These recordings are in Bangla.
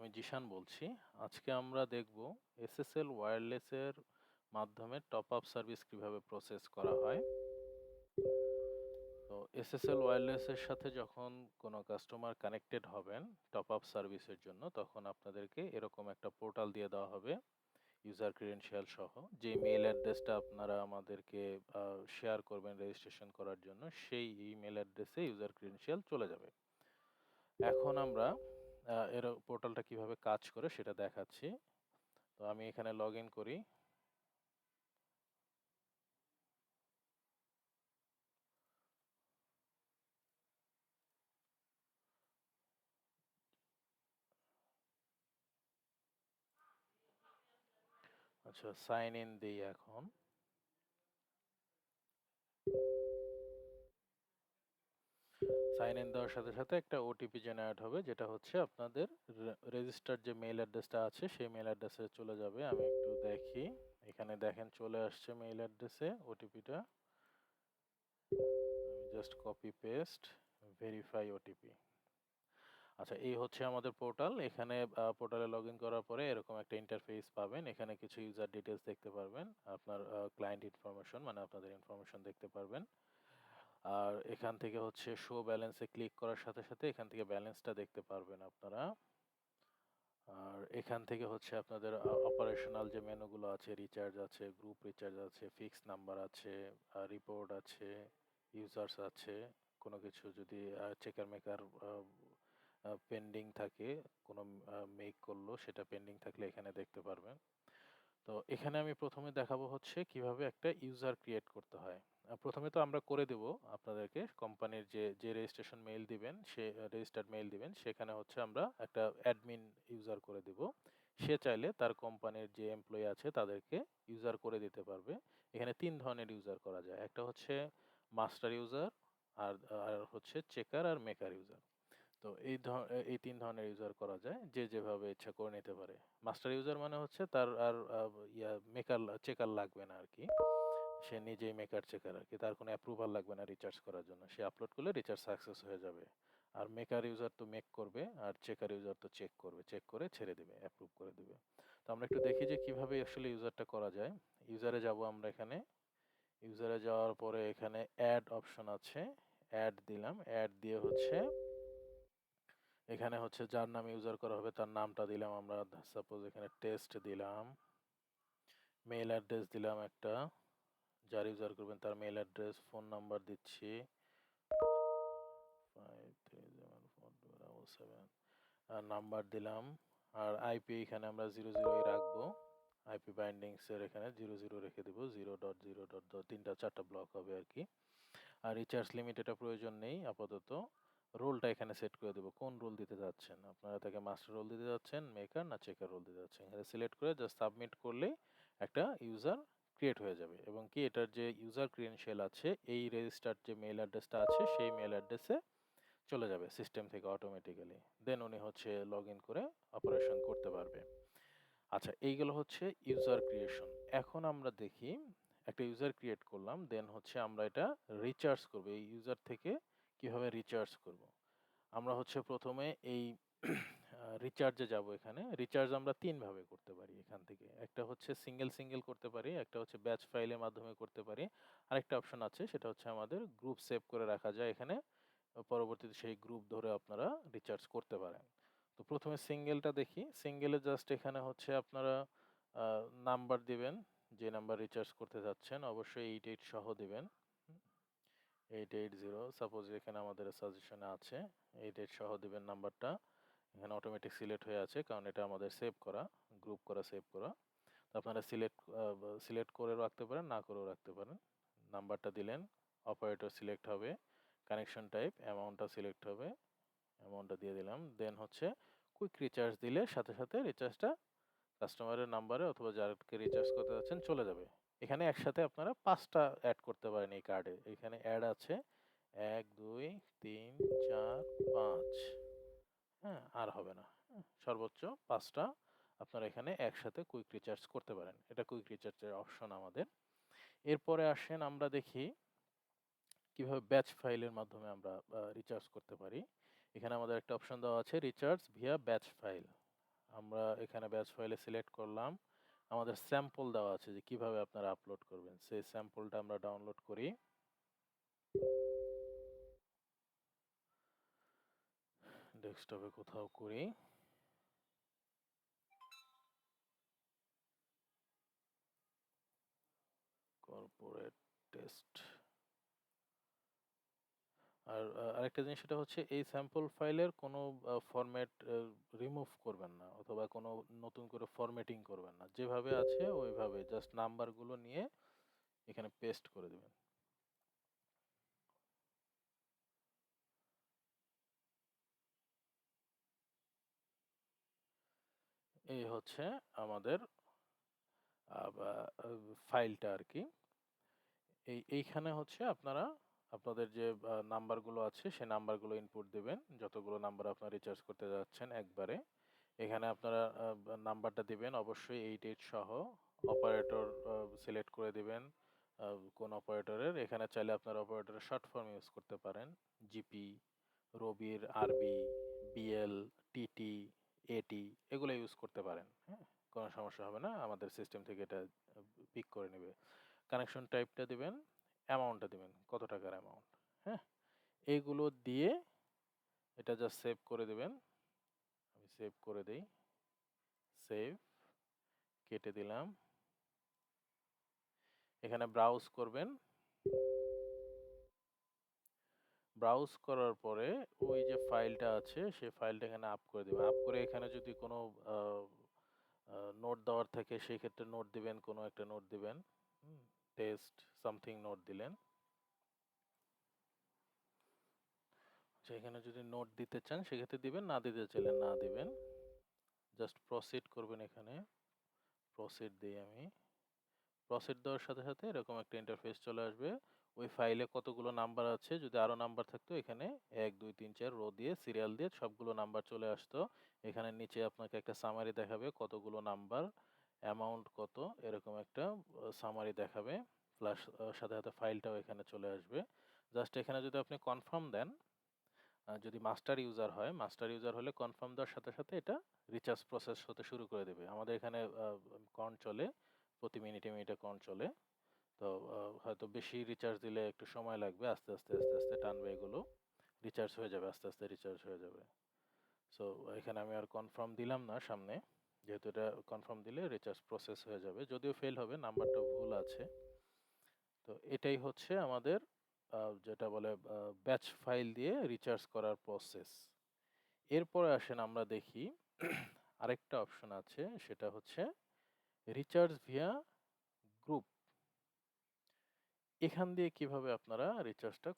আমি জিশান বলছি। আজকে আমরা দেখব এসএসএল ওয়্যারলেসের মাধ্যমে টপ আপ সার্ভিস কিভাবে প্রসেস করা হয়। তো এসএসএল ওয়্যারলেসের সাথে যখন কোনো কাস্টমার কানেক্টেড হবেন টপ আপ সার্ভিসের জন্য, তখন আপনাদেরকে এরকম একটা পোর্টাল দিয়ে দেওয়া হবে ইউজার ক্রেডেনশিয়াল সহ। যে মেইল অ্যাড্রেসটা আপনারা আমাদেরকে শেয়ার করবেন রেজিস্ট্রেশন করার জন্য, সেই ইমেল অ্যাড্রেসে ইউজার ক্রেডেনশিয়াল চলে যাবে। এখন আমরা এর পোর্টালটা কিভাবে কাজ করে সেটা দেখাচ্ছি। তো আমি এখানে লগ ইন করি। আচ্ছা, সাইন ইন দিই এখন। সাইন ইন দেওয়ার সাথে সাথে একটা ওটিপি জেনারেট হবে, যেটা হচ্ছে আপনাদের রেজিস্টার্ড যে মেইল অ্যাড্রেসটা আছে সেই মেইল অ্যাড্রেসে চলে যাবে। আমি একটু দেখি, এখানে দেখেন চলে আসছে মেইল অ্যাড্রেসে ওটিপিটা। আমি just copy paste, verify OTP. আচ্ছা, এই হচ্ছে আমাদের পোর্টাল। এখানে পোর্টালে লগ ইন করার পরে এরকম একটা ইন্টারফেস পাবেন। এখানে কিছু ইউজার ডিটেলস দেখতে পারবেন, আপনার ক্লায়েন্ট ইনফরমেশন মানে আপনাদের ইনফরমেশন দেখতে পারবেন। আর এখান থেকে হচ্ছে শো ব্যালেন্সে ক্লিক করার সাথে সাথে এখান থেকে ব্যালেন্সটা দেখতে পারবেন আপনারা। আর এখান থেকে হচ্ছে আপনাদের অপারেশনাল যে মেনুগুলো আছে, রিচার্জ আছে, গ্রুপ রিচার্জ আছে, ফিক্স নাম্বার আছে, রিপোর্ট আছে, ইউজার্স আছে। কোনো কিছু যদি চেকার মেকার পেন্ডিং থাকে, কোনো মেক করলো, সেটা পেন্ডিং থাকলে এখানে দেখতে পারবেন। তো এখানে আমি প্রথমে দেখাবো হচ্ছে কিভাবে একটা ইউজার ক্রিয়েট করতে হয়। প্রথমে তো আমরা করে দেব আপনাদেরকে কোম্পানির যে রেজিস্ট্রেশন মেইল দিবেন, সে রেজিস্টার্ড মেইল দিবেন, সেখানে হচ্ছে আমরা একটা অ্যাডমিন ইউজার করে দেব। সে চাইলে তার কোম্পানির যে এমপ্লয়ি আছে তাদেরকে ইউজার করে দিতে পারবে। এখানে ৩ ধরনের ইউজার করা যায়। একটা হচ্ছে মাস্টার ইউজার, আর আর হচ্ছে চেকার আর মেকার ইউজার। তো এই ৩ ধরনের ইউজার করা যায়, যে যেভাবে ইচ্ছা করে নিতে পারে। মাস্টার ইউজার মানে হচ্ছে তার আর মেকার চেকার লাগবে না আরকি। সে নিজেই মেকার চেকার আরকি। তার কোনো অ্যাপ্রুভাল লাগবে না রিচার্জ করার জন্য। সে আপলোড করলে রিচার্জ সাকসেস হয়ে যাবে। আর মেকার ইউজার তো মেক করবে, আর চেকার ইউজার তো চেক করবে। চেক করে ছেড়ে দিবে, অ্যাপ্রুভ করে দিবে। তো আমরা একটু দেখি যে কিভাবে আসলে ইউজারটা করা যায়। ইউজারে যাব আমরা এখানে। ইউজারে যাওয়ার পরে এখানে অ্যাড অপশন আছে। অ্যাড দিলাম। অ্যাড দিয়ে হচ্ছে এখানে হচ্ছে যার নাম ইউজার করা হবে তার নামটা দিলাম আমরা। সাপোজ এখানে টেস্ট দিলাম। মেইল অ্যাড্রেস দিলাম একটা। যার ইউজার করবেন তার মেইল অ্যাড্রেস, ফোন নাম্বার দিচ্ছি 530427, আর নাম্বার দিলাম। আর আইপি এখানে আমরা 00 রাখবো। আইপি বাইন্ডিংসের এখানে 00 রেখে দেবো। 0.0. তিনটা চারটা ব্লক হবে আর কি। আর রিচার্জ লিমিট এটা প্রয়োজন নেই আপাতত। রোলটা এখানে সেট করে দেবো, কোন রোল দিতে যাচ্ছেন আপনারা। তাকে মাস্টার রোল দিতে যাচ্ছেন, মেকার না চেকার রোল দিতে যাচ্ছেন। এখানে সিলেক্ট করে জাস্ট সাবমিট করলেই একটা ইউজার ক্রিয়েট হয়ে যাবে। এবং কি এটার যে ইউজার ক্রিডেনশিয়াল আছে, এই রেজিস্টার্ড যে মেইল অ্যাড্রেসটা আছে সেই মেইল অ্যাড্রেসে চলে যাবে সিস্টেম থেকে অটোমেটিক্যালি। দেন উনি হচ্ছে লগ ইন করে অপারেশন করতে পারবে। আচ্ছা, এইগুলো হচ্ছে ইউজার ক্রিয়েশন। এখন আমরা দেখি, একটা ইউজার ক্রিয়েট করলাম, দেন হচ্ছে আমরা এটা রিচার্জ করব। এই ইউজার থেকে কিভাবে রিচার্জ করব। আমরা হচ্ছে প্রথমে এই রিচার্জে যাব। এখানে রিচার্জ আমরা ৩ ভাবে করতে পারি এখান থেকে। একটা হচ্ছে সিঙ্গেল করতে পারি, একটা হচ্ছে ব্যাচ ফাইলের মাধ্যমে করতে পারি। আরেকটা অপশন আছে, সেটা হচ্ছে আমাদের গ্রুপ সেভ করে রাখা যায় এখানে। পরবর্তীতে সেই গ্রুপ ধরে আপনারা রিচার্জ করতে পারেন। তো প্রথমে সিঙ্গেলটা দেখি। সিঙ্গেলে জাস্ট এখানে হচ্ছে আপনারা নাম্বার দিবেন, যে নাম্বার রিচার্জ করতে যাচ্ছেন। অবশ্যই 88 সহ দিবেন। 880 সাপোজ এখানে আমাদের সাজেশনে আছে। 88 সহ দিবেন নাম্বারটা। এখানে অটোমেটিক সিলেক্ট হয়ে আছে, কারণ এটা আমাদের সেভ করা, গ্রুপ করা, সেভ করা। তো আপনারা সিলেক্ট করে রাখতে পারেন, না করেও রাখতে পারেন। নাম্বারটা দিলেন, অপারেটর সিলেক্ট হবে, কানেকশন টাইপ, অ্যামাউন্টটা সিলেক্ট হবে, অ্যামাউন্টটা দিয়ে দিলাম। দেন হচ্ছে কুইক রিচার্জ দিলে সাথে সাথে রিচার্জটা কাস্টমারের নাম্বারে অথবা যাকে রিচার্জ করতে যাচ্ছেন চলে যাবে। এখানে একসাথে আপনারা ৫টা অ্যাড করতে পারেন এই কার্ডে। এখানে অ্যাড আছে ১, ২, ৩, ৪, ৫। হ্যাঁ, আর হবে না। সর্বোচ্চ ৫টা আপনারা এখানে একসাথে কুইক রিচার্জ করতে পারেন। এটা কুইক রিচার্জের অপশন আমাদের। এরপরে আসেন আমরা দেখি কিভাবে ব্যাচ ফাইলের মাধ্যমে আমরা রিচার্জ করতে পারি। এখানে আমাদের একটা অপশন দেওয়া আছে রিচার্জ ভিয়া ব্যাচ ফাইল। আমরা এখানে ব্যাচ ফাইলে সিলেক্ট করলাম। আমাদের স্যাম্পল দেওয়া আছে যে কিভাবে আপনারা আপলোড করবেন। সেই স্যাম্পলটা আমরা ডাউনলোড করি। ডেস্কটপে কোথাও করি। Corporate test. আর আরেকটা জিনিস সেটা হচ্ছে এই স্যাম্পল ফাইলের কোনো ফরম্যাট রিমুভ করবেন না অথবা কোনো নতুন করে ফরম্যাটিং করবেন না। যেভাবে আছে ওইভাবে জাস্ট নাম্বারগুলো নিয়ে এখানে পেস্ট করে দিবেন। এই হচ্ছে আমাদের ফাইলটা আর কি। এইখানে হচ্ছে আপনারা আপনাদের যে নাম্বারগুলো আছে সেই নাম্বারগুলো ইনপুট দিবেন, যতগুলো নাম্বার আপনারা রিচার্জ করতে যাচ্ছেন একবারে। এখানে আপনারা নাম্বারটা দিবেন অবশ্যই 88 সহ। অপারেটর সিলেক্ট করে দিবেন কোন অপারেটরের। এখানে চাইলে আপনারা অপারেটরের শর্ট ফর্ম ইউজ করতে পারেন, জিপি, রবির, আরবি, বিএল, টিটি, এটি এগুলো ইউজ করতে পারেন। হ্যাঁ, কোনো সমস্যা হবে না, আমাদের সিস্টেম থেকে এটা পিক করে নেবে। কানেকশন টাইপটা দিবেন, অ্যামাউন্টটা দিবেন, কত টাকার অ্যামাউন্ট। হ্যাঁ, এইগুলো দিয়ে এটা জাস্ট সেভ করে দিবেন। আমি সেভ করে দিই, সেভ, কেটে দিলাম। এখানে ব্রাউজ করবেন। ব্রাউজ করার পরে ওই যে ফাইলটা আছে সেই ফাইলটা এখানে আপ করে দিবেন। আপ করে এখানে যদি কোনো নোট দেওয়ার থাকে সেই ক্ষেত্রে নোট দিবেন, কোনো একটা নোট দিবেন। টেস্ট সামথিং নোট দিলেন। সেখানে যদি নোট দিতে চান সেক্ষেত্রে দিবেন, না দিতে চাইলে না দিবেন। জাস্ট প্রসিড করবেন। এখানে প্রসিড দিই আমি। প্রসিড দেওয়ার সাথে সাথে এরকম একটা ইন্টারফেস চলে আসবে। ওই ফাইলে কতগুলো নাম্বার আছে, যদি আরো নাম্বার থাকতো এখানে 1 2 3 4 রো দিয়ে সিরিয়াল দিয়ে সবগুলো নাম্বার চলে আসতো। এখানে নিচে আপনাকে একটা সামারি দেখাবে কতগুলো নাম্বার, অ্যামাউন্ট কত, এরকম একটা সামারি দেখাবে। প্লাস সাথে সাথে ফাইলটাও এখানে চলে আসবে। জাস্ট এখানে যদি আপনি কনফার্ম দেন, যদি মাস্টার ইউজার হয়, মাস্টার ইউজার হলে কনফার্ম দেওয়ার সাথে সাথে এটা রিচার্জ প্রসেস হতে শুরু করে দেবে। আমাদের এখানে কাউন্ট চলে, প্রতি মিনিটে মিনিটে কাউন্ট চলে। তো হয়তো বেশি রিচার্জ দিলে একটু সময় লাগবে, আস্তে আস্তে আস্তে আস্তে টানবে, এগুলো রিচার্জ হয়ে যাবে, আস্তে আস্তে রিচার্জ হয়ে যাবে। সো এখানে আমি আর কনফার্ম দিলাম না সামনে, যেহেতু এটা কনফার্ম দিলে রিচার্জ প্রসেস হয়ে যাবে, যদিও ফেল হবে, নাম্বারটা ভুল আছে। তো এটাই হচ্ছে আমাদের যেটা বলে ব্যাচ ফাইল দিয়ে রিচার্জ করার প্রসেস। এরপরে আসেন আমরা দেখি আরেকটা অপশন আছে, সেটা হচ্ছে রিচার্জ ভিয়া গ্রুপ। এখান দিয়ে কিভাবে আপনারা রিচার্জটা,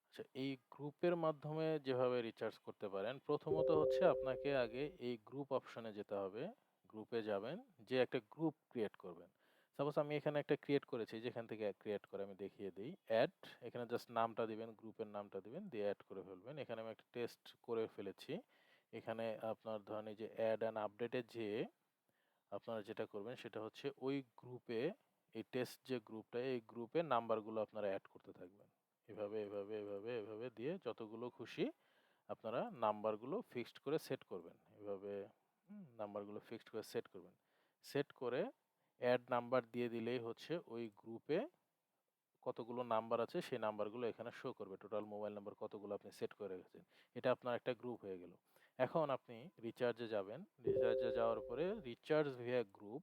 আচ্ছা এই গ্রুপের মাধ্যমে যেভাবে রিচার্জ করতে পারেন, প্রথমত হচ্ছে আপনাকে আগে এই গ্রুপ অপশনে যেতে হবে। গ্রুপে যাবেন, যে একটা গ্রুপ ক্রিয়েট করবেন। সাপোজ আমি এখানে একটা ক্রিয়েট করেছি, যেখান থেকে ক্রিয়েট করে আমি দেখিয়ে দিই। অ্যাড, এখানে জাস্ট নামটা দিবেন, গ্রুপের নামটা দিবেন, দিয়ে অ্যাড করে ফেলবেন। এখানে আমি একটা টেস্ট করে ফেলেছি। এখানে আপনার ধরেন এই যে অ্যাড অ্যান্ড আপডেটে যে আপনারা যেটা করবেন সেটা হচ্ছে ওই গ্রুপে, এই টেস্ট যে গ্রুপটা, এই গ্রুপে নাম্বারগুলো আপনারা অ্যাড করতে থাকবেন। এভাবে এভাবে এভাবে এভাবে দিয়ে যতগুলো খুশি আপনারা নাম্বারগুলো ফিক্সড করে সেট করবেন। এভাবে নাম্বারগুলো ফিক্সড করে সেট করবেন। সেট করে অ্যাড নাম্বার দিয়ে দিলেই হচ্ছে ওই গ্রুপে কতগুলো নাম্বার আছে সেই নাম্বারগুলো এখানে শো করবে। টোটাল মোবাইল নাম্বার কতগুলো আপনি সেট করে রেখেছেন, এটা আপনার একটা গ্রুপ হয়ে গেল। এখন আপনি রিচার্জে যাবেন। রিচার্জে যাওয়ার পরে রিচার্জ ভিয়া গ্রুপ,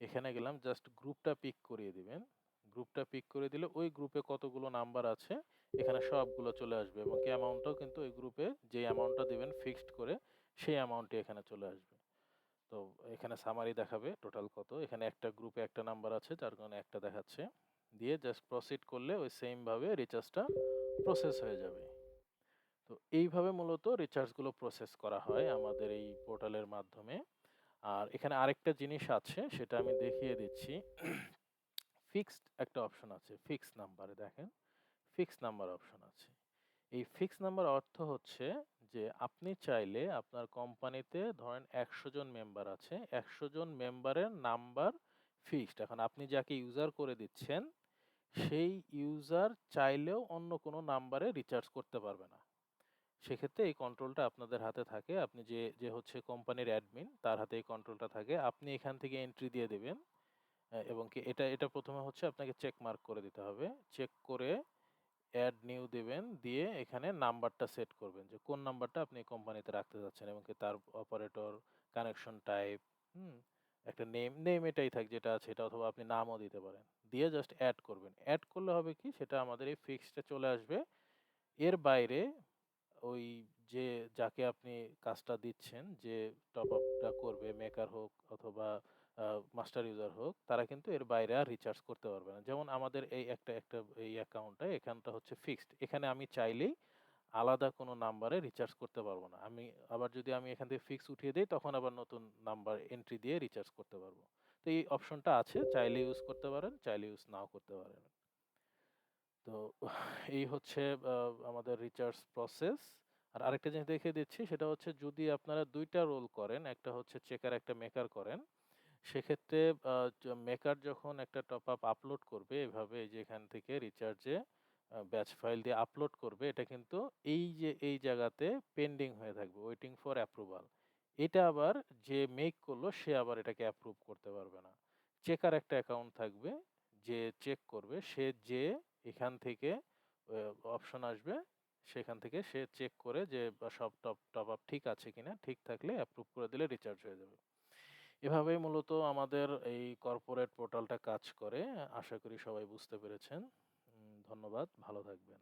এখানে গেলাম, জাস্ট গ্রুপটা পিক করিয়ে দিবেন। গ্রুপটা পিক করে দিলে ওই গ্রুপে কতগুলো নাম্বার আছে এখানে সবগুলো চলে আসবে, এবং কি অ্যামাউন্টটাও কিন্তু ওই গ্রুপে যে অ্যামাউন্টটা দিবেন ফিক্সড করে সেই অ্যামাউন্টই এখানে চলে আসবে। তো এখানে সামারি দেখাবে টোটাল কত। এখানে একটা গ্রুপে একটা নাম্বার আছে যার কারণে একটা দেখাচ্ছে। দিয়ে জাস্ট প্রসিড করলে ওই সেম ভাবে রিচার্জটা প্রসেস হয়ে যাবে। তো এইভাবে মূলত রিচার্জগুলো প্রসেস করা হয় আমাদের এই পোর্টালের মাধ্যমে। আর এখানে আরেকটা জিনিস আছে, সেটা আমি দেখিয়ে দিচ্ছি। ফিক্সড একটা অপশন আছে, ফিক্স নাম্বারে দেখেন, ফিক্স নাম্বার অপশন আছে। এই ফিক্স নাম্বার অর্থ হচ্ছে যে আপনি চাইলে আপনার কোম্পানিতে ধরেন 100 জন মেম্বার আছে, 100 জন মেম্বারের নাম্বার ফিক্সড। এখন আপনি যাকে ইউজার করে দিচ্ছেন সেই ইউজার চাইলেও অন্য কোনো নাম্বারে রিচার্জ করতে পারবে না। সেক্ষেত্রে এই কন্ট্রোলটা আপনাদের হাতে থাকে। আপনি যে হচ্ছে কোম্পানির অ্যাডমিন তার হাতে এই কন্ট্রোলটা থাকে। আপনি এখান থেকে এন্ট্রি দিয়ে দিবেন। এবং কি এটা ১ম এ হচ্ছে আপনাকে চেক মার্ক করে দিতে হবে। চেক করে এড নিউ দিবেন, দিয়ে এখানে নাম্বারটা সেট করবেন যে কোন নাম্বারটা আপনি কোম্পানিতে রাখতে চাচ্ছেন এবং কি তার অপারেটর, কানেকশন টাইপ, হুম? একটা নেম এটাই থাক যেটা আছে এটা, অথবা আপনি নামও দিতে পারেন। দিয়ে জাস্ট এড করবেন। এড করলে হবে কি, সেটা আমাদের এই ফিক্সড এ চলে আসবে। এর বাইরে ওই যে যাকে আপনি কাজটা দিচ্ছেন, যে টপ আপটা করবে, মেকার হোক অথবা মাস্টার ইউজার হোক, তারা কিন্তু এর বাইরে আর রিচার্জ করতে পারবে না। যেমন আমাদের এই একটা এই অ্যাকাউন্টটা, এখানটা হচ্ছে ফিক্সড। এখানে আমি চাইলেই আলাদা কোনো নাম্বারে রিচার্জ করতে পারব না। আবার যদি আমি এখান থেকে ফিক্স উঠিয়ে দেই, তখন আবার নতুন নাম্বার এন্ট্রি দিয়ে রিচার্জ করতে পারব। তো এই অপশনটা আছে, চাইলে ইউজ করতে পারেন, চাইলে ইউজ নাও করতে পারেন। তো এই হচ্ছে আ আমাদের রিচার্জ প্রসেস। আর আরেকটা জিনিস দেখিয়ে দিচ্ছি, সেটা হচ্ছে যদি আপনারা ২ টা রোল করেন, একটা হচ্ছে চেকার, একটা মেকার করেন, সেক্ষেত্রে আ মেকার যখন একটা টপ আপ আপলোড করবে এভাবে, এই যে এখান থেকে রিচার্জে ব্যাচ ফাইল দিয়ে আপলোড করবে, এটা কিন্তু এই যে এই জায়গাতে পেন্ডিং হয়ে থাকবে, ওয়েটিং ফর অ্যাপ্রুভাল। এটা আবার যে মেক করলো সে আবার এটাকে অ্যাপ্রুভ করতে পারবে না। চেকার একটা অ্যাকাউন্ট থাকবে, যে চেক করবে সে যেয়ে এখান থেকে অপশন আসবে, সেখান থেকে সে চেক করে যে সব টপ আপ ঠিক আছে কিনা, ঠিক থাকলে অ্যাপ্রুভ করে দিলে রিচার্জ হয়ে যাবে। এভাবেই মূলত আমাদের এই কর্পোরেট পোর্টালটা কাজ করে। আশা করি সবাই বুঝতে পেরেছেন। ধন্যবাদ। ভালো থাকবেন।